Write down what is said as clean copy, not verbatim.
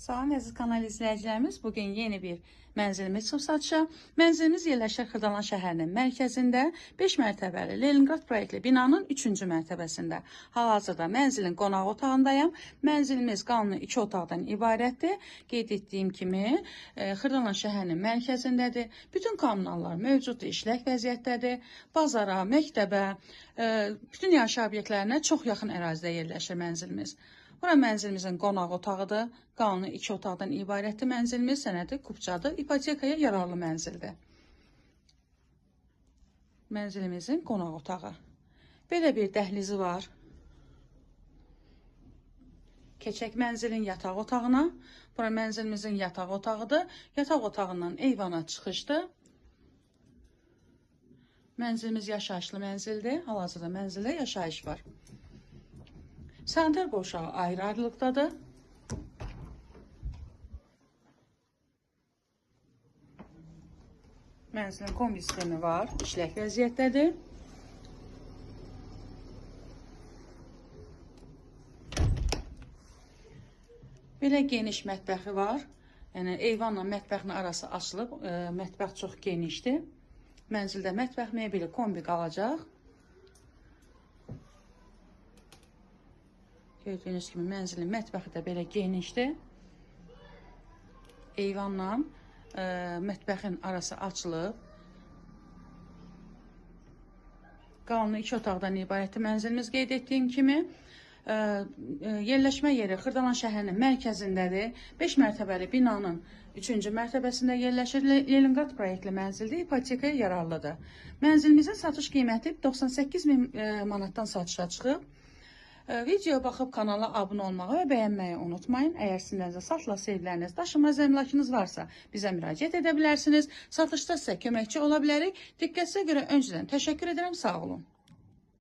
Salam əziz kanal izləyicilərimiz, bugün yeni bir mənzilimiz çox satışa. Mənzilimiz yerləşir Xırdalan şəhərinin mərkəzində 5 mərtəbəli Leningrad proyektli binanın 3-cü mərtəbəsində. Hal-hazırda mənzilin qonaq otağındayım. Mənzilimiz qanuni 2 otaqdan ibarətdir. Qeyd etdiyim kimi Xırdalan şəhərinin mərkəzindədir. Bütün kommunallar mövcuddur, işlək vəziyyətdədir. Bazara, məktəbə, bütün yaşayış obyektlərinə çox yaxın ərazidə yerləşir mənzilimiz. Bura mənzilimizin qonaq otağıdır. Qanuni 2 otaqdan ibarətdir mənzilimiz. Sənədi kupçadır. İpotekaya yararlı mənzildir. Mənzilimizin qonaq otağı. Belə bir dəhlizi var. Keçək mənzilin yataq otağına. Bura mənzilimizin yataq otağıdır. Yataq otağından eyvana çıxışdır. Mənzilimiz yaşayışlı mənzildir. Hal-hazırda mənzildə yaşayış var. Sanitar qovşağı ayrı-ayrılıqdadır. Mənzilin kombi sistemi var, işlək vəziyyətdədir. Belə geniş mətbəxi var. Yəni eyvanla mətbəxin arası açılıb, mətbəx çox genişdir. Mənzildə mətbəx mebeli kombi qalacaq. Gördüyünüz kimi mənzilin mətbəxi də belə genişdir. Eyvanla mətbəxin arası açılıb. Qanuni 2 otaqdan ibarətdir mənzilimiz, qeyd etdiyim kimi. Yerləşmə yeri Xırdalan şəhərinin mərkəzindədir. 5 mərtəbəli binanın 3-cü mərtəbəsində yerləşir. Leningrad proyektli mənzildir, ipotekaya yararlıdır. Mənzilimizin satış qiyməti 98.000 manatdan satışa çıxıb. Videoya baxıb kanala abunə olmağı və bəyənməyi unutmayın. Əgər sizin satla sevgiləriniz, daşınmaz əmlakınız varsa bizə müraciət edə bilərsiniz. Satışda sizə köməkçi ola bilərik. Diqqətinizə görə öncədən təşəkkür edirəm. Sağ olun.